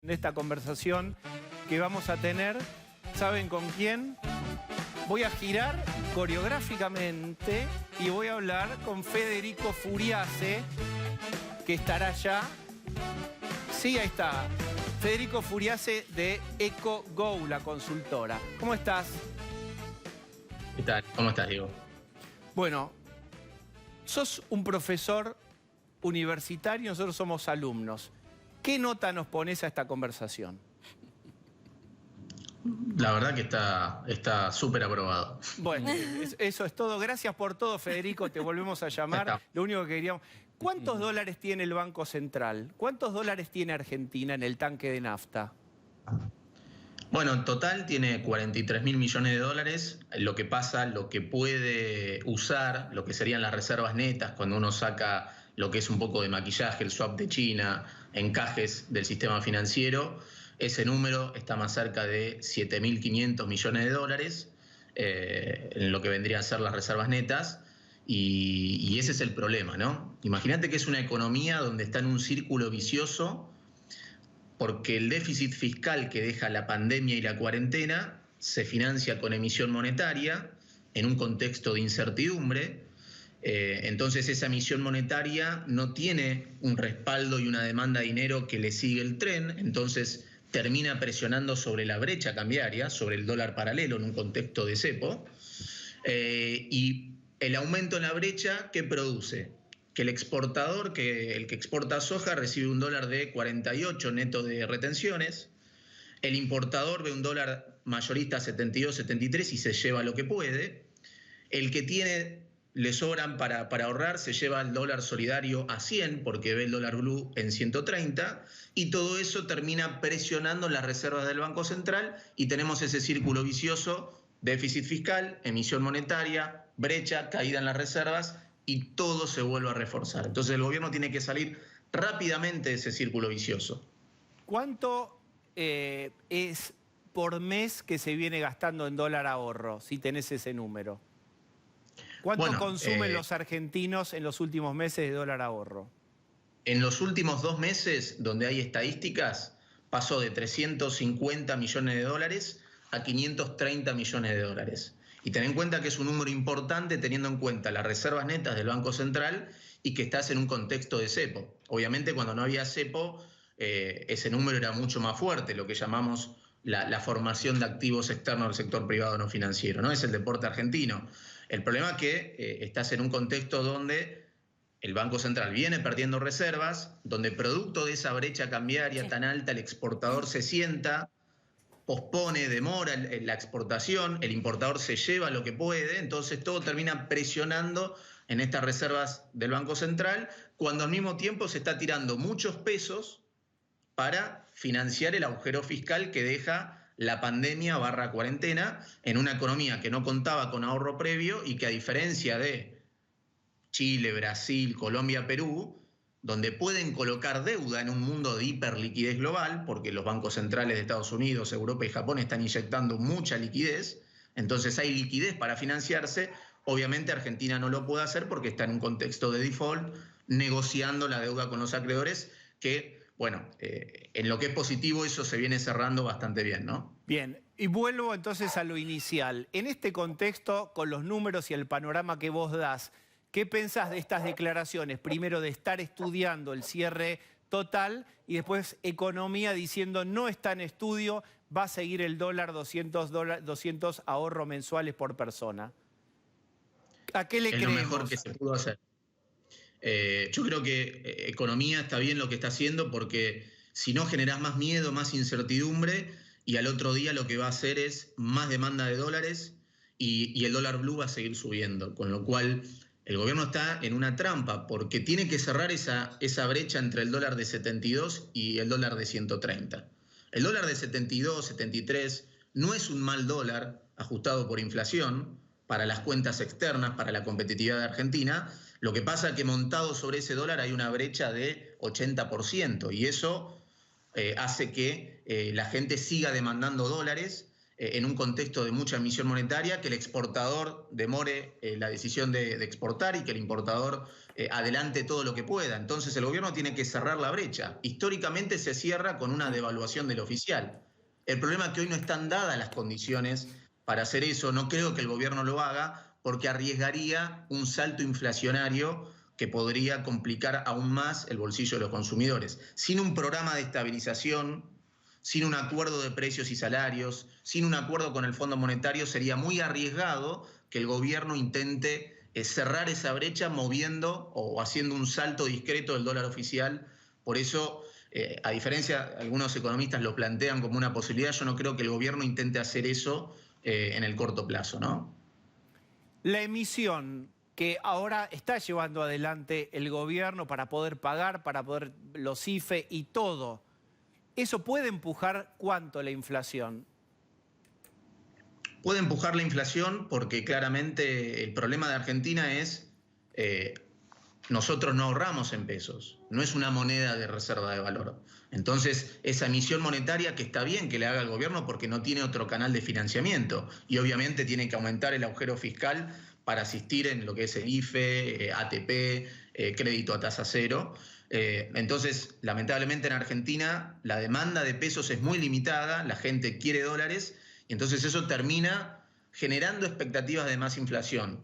En esta conversación que vamos a tener, ¿saben con quién? Voy a girar coreográficamente y voy a hablar con Federico Furiase, que estará ya. Sí, ahí está. Federico Furiase de EcoGo, la consultora. ¿Cómo estás? ¿Qué tal? ¿Cómo estás, Diego? Bueno, sos un profesor universitario, nosotros somos alumnos. ¿Qué nota nos pones a esta conversación? La verdad que está súper aprobado. Bueno, eso es todo. Gracias por todo, Federico. Te volvemos a llamar. Lo único que queríamos... ¿Cuántos dólares tiene el Banco Central? ¿Cuántos dólares tiene Argentina en el tanque de nafta? Bueno, en total tiene 43.000 millones de dólares. Lo que pasa, lo que puede usar, lo que serían las reservas netas, cuando uno saca lo que es un poco de maquillaje, el swap de China, encajes del sistema financiero, ese número está más cerca de 7.500 millones de dólares, en lo que vendrían a ser las reservas netas, y ese es el problema, ¿no? Imagínate que es una economía donde está en un círculo vicioso, porque el déficit fiscal que deja la pandemia y la cuarentena se financia con emisión monetaria en un contexto de incertidumbre. Entonces esa emisión monetaria no tiene un respaldo y una demanda de dinero que le sigue el tren, entonces termina presionando sobre la brecha cambiaria, sobre el dólar paralelo en un contexto de cepo, y el aumento en la brecha, ¿qué produce? Que el exportador, el que exporta soja, recibe un dólar de 48 neto de retenciones, el importador ve un dólar mayorista 72, 73 y se lleva lo que puede, el que le sobran para ahorrar, se lleva el dólar solidario a 100 porque ve el dólar blue en 130 y todo eso termina presionando las reservas del Banco Central y tenemos ese círculo vicioso, déficit fiscal, emisión monetaria, brecha, caída en las reservas y todo se vuelve a reforzar. Entonces el gobierno tiene que salir rápidamente de ese círculo vicioso. ¿Cuánto es por mes que se viene gastando en dólar ahorro, si tenés ese número? ¿Cuánto consumen los argentinos en los últimos meses de dólar ahorro? En los últimos 2 meses, donde hay estadísticas, pasó de 350 millones de dólares a 530 millones de dólares. Y ten en cuenta que es un número importante teniendo en cuenta las reservas netas del Banco Central y que estás en un contexto de cepo. Obviamente cuando no había cepo, ese número era mucho más fuerte, lo que llamamos la formación de activos externos del sector privado no financiero, ¿no? Es el deporte argentino. El problema es que estás en un contexto donde el Banco Central viene perdiendo reservas, donde producto de esa brecha cambiaria tan alta, el exportador se sienta, pospone, demora la exportación, el importador se lleva lo que puede, entonces todo termina presionando en estas reservas del Banco Central, cuando al mismo tiempo se está tirando muchos pesos para financiar el agujero fiscal que deja la pandemia / cuarentena en una economía que no contaba con ahorro previo y que a diferencia de Chile, Brasil, Colombia, Perú, donde pueden colocar deuda en un mundo de hiperliquidez global, porque los bancos centrales de Estados Unidos, Europa y Japón están inyectando mucha liquidez, entonces hay liquidez para financiarse. Obviamente Argentina no lo puede hacer porque está en un contexto de default, negociando la deuda con los acreedores, que, bueno, en lo que es positivo eso se viene cerrando bastante bien, ¿no? Bien, y vuelvo entonces a lo inicial. En este contexto, con los números y el panorama que vos das, ¿qué pensás de estas declaraciones? Primero de estar estudiando el cierre total y después economía diciendo no está en estudio, va a seguir el dólar, 200 ahorros mensuales por persona. ¿A qué le creemos? Es lo mejor que se pudo hacer. Yo creo que economía está bien lo que está haciendo porque si no generás más miedo, más incertidumbre y al otro día lo que va a hacer es más demanda de dólares y el dólar blue va a seguir subiendo, con lo cual el gobierno está en una trampa porque tiene que cerrar esa brecha entre el dólar de 72 y el dólar de 130. El dólar de 72, 73 no es un mal dólar ajustado por inflación para las cuentas externas, para la competitividad de Argentina. Lo que pasa es que montado sobre ese dólar hay una brecha de 80% y eso hace que la gente siga demandando dólares en un contexto de mucha emisión monetaria, que el exportador demore la decisión de exportar y que el importador adelante todo lo que pueda. Entonces el gobierno tiene que cerrar la brecha. Históricamente se cierra con una devaluación del oficial. El problema es que hoy no están dadas las condiciones para hacer eso. No creo que el gobierno lo haga porque arriesgaría un salto inflacionario que podría complicar aún más el bolsillo de los consumidores. Sin un programa de estabilización, sin un acuerdo de precios y salarios, sin un acuerdo con el Fondo Monetario, sería muy arriesgado que el gobierno intente cerrar esa brecha moviendo o haciendo un salto discreto del dólar oficial. Por eso, a diferencia, algunos economistas lo plantean como una posibilidad, yo no creo que el gobierno intente hacer eso en el corto plazo, ¿no? La emisión que ahora está llevando adelante el gobierno para poder pagar, para poder los IFE y todo, ¿eso puede empujar cuánto la inflación? Puede empujar la inflación porque claramente el problema de Argentina es nosotros no ahorramos en pesos, no es una moneda de reserva de valor. Entonces, esa emisión monetaria que está bien que le haga el gobierno porque no tiene otro canal de financiamiento y obviamente tiene que aumentar el agujero fiscal para asistir en lo que es el IFE, ATP, crédito a tasa cero. Entonces, lamentablemente en Argentina la demanda de pesos es muy limitada, la gente quiere dólares y entonces eso termina generando expectativas de más inflación.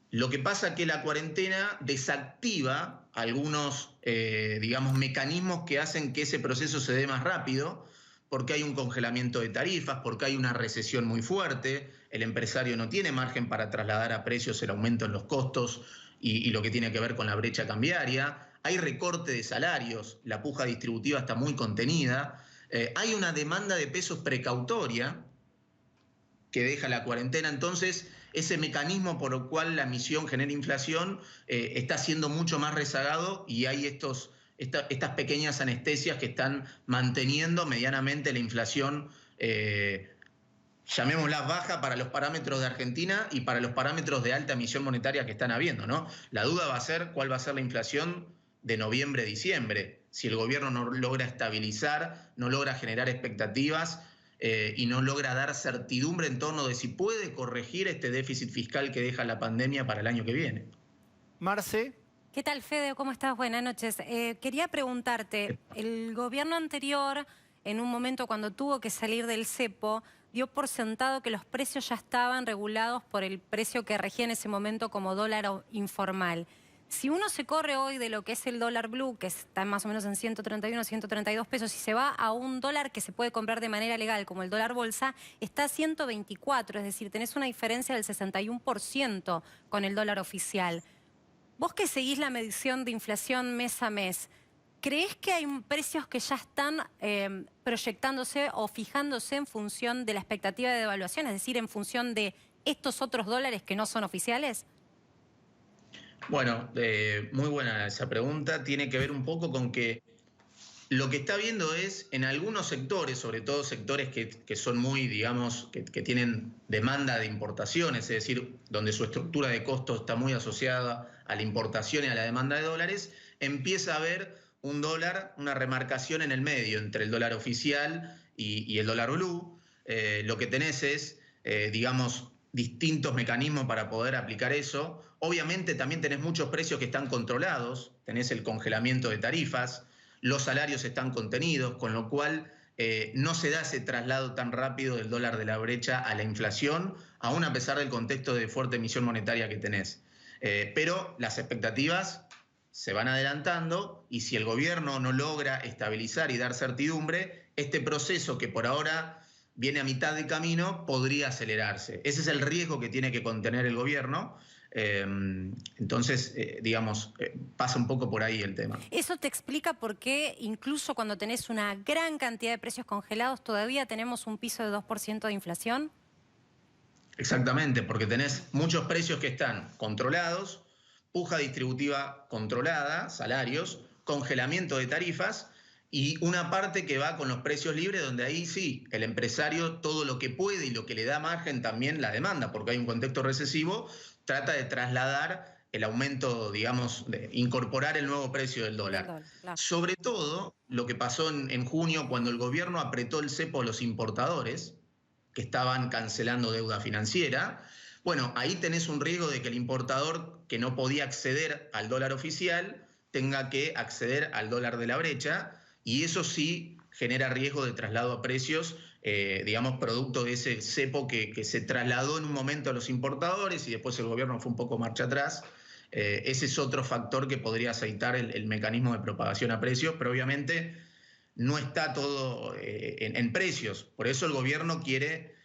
Lo que pasa es que la cuarentena desactiva algunos, digamos, mecanismos que hacen que ese proceso se dé más rápido, porque hay un congelamiento de tarifas, porque hay una recesión muy fuerte, el empresario no tiene margen para trasladar a precios el aumento en los costos y lo que tiene que ver con la brecha cambiaria, hay recorte de salarios, la puja distributiva está muy contenida, hay una demanda de pesos precautoria que deja la cuarentena. Entonces, ese mecanismo por el cual la emisión genera inflación está siendo mucho más rezagado y hay estas pequeñas anestesias que están manteniendo medianamente la inflación, llamémosla baja para los parámetros de Argentina y para los parámetros de alta emisión monetaria que están habiendo, ¿no? La duda va a ser cuál va a ser la inflación de noviembre-diciembre, si el gobierno no logra estabilizar, no logra generar expectativas y no logra dar certidumbre en torno de si puede corregir este déficit fiscal que deja la pandemia para el año que viene. Marce. ¿Qué tal, Fede? ¿Cómo estás? Buenas noches. Quería preguntarte, el gobierno anterior, en un momento cuando tuvo que salir del cepo, dio por sentado que los precios ya estaban regulados por el precio que regía en ese momento como dólar informal. Si uno se corre hoy de lo que es el dólar blue, que está más o menos en 131, 132 pesos, y se va a un dólar que se puede comprar de manera legal, como el dólar bolsa, está a 124, es decir, tenés una diferencia del 61% con el dólar oficial. Vos que seguís la medición de inflación mes a mes, ¿creés que hay precios que ya están proyectándose o fijándose en función de la expectativa de devaluación, es decir, en función de estos otros dólares que no son oficiales? Bueno, muy buena esa pregunta. Tiene que ver un poco con que lo que está viendo es en algunos sectores, sobre todo sectores que son muy, digamos, que tienen demanda de importaciones, es decir, donde su estructura de costos está muy asociada a la importación y a la demanda de dólares, empieza a haber un dólar, una remarcación en el medio entre el dólar oficial y el dólar blue. Lo que tenés es, digamos, distintos mecanismos para poder aplicar eso. Obviamente también tenés muchos precios que están controlados, tenés el congelamiento de tarifas, los salarios están contenidos, con lo cual no se da ese traslado tan rápido del dólar de la brecha a la inflación, aún a pesar del contexto de fuerte emisión monetaria que tenés. Pero las expectativas se van adelantando y si el gobierno no logra estabilizar y dar certidumbre, este proceso que por ahora viene a mitad de camino podría acelerarse. Ese es el riesgo que tiene que contener el gobierno. Entonces, digamos, pasa un poco por ahí el tema. ¿Eso te explica por qué incluso cuando tenés una gran cantidad de precios congelados todavía tenemos un piso de 2% de inflación? Exactamente, porque tenés muchos precios que están controlados, puja distributiva controlada, salarios, congelamiento de tarifas y una parte que va con los precios libres, donde ahí sí, el empresario todo lo que puede y lo que le da margen también la demanda, porque hay un contexto recesivo, trata de trasladar el aumento, digamos, de incorporar el nuevo precio del dólar. Claro. Sobre todo, lo que pasó en junio cuando el gobierno apretó el cepo a los importadores, que estaban cancelando deuda financiera. Bueno, ahí tenés un riesgo de que el importador que no podía acceder al dólar oficial tenga que acceder al dólar de la brecha, y eso sí genera riesgo de traslado a precios, digamos, producto de ese cepo que se trasladó en un momento a los importadores y después el gobierno fue un poco marcha atrás. Ese es otro factor que podría aceitar el mecanismo de propagación a precios, pero obviamente no está todo en precios. Por eso el gobierno quiere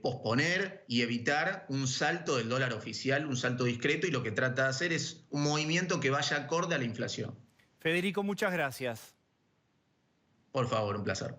posponer y evitar un salto del dólar oficial, un salto discreto, y lo que trata de hacer es un movimiento que vaya acorde a la inflación. Federico, muchas gracias. Por favor, un placer.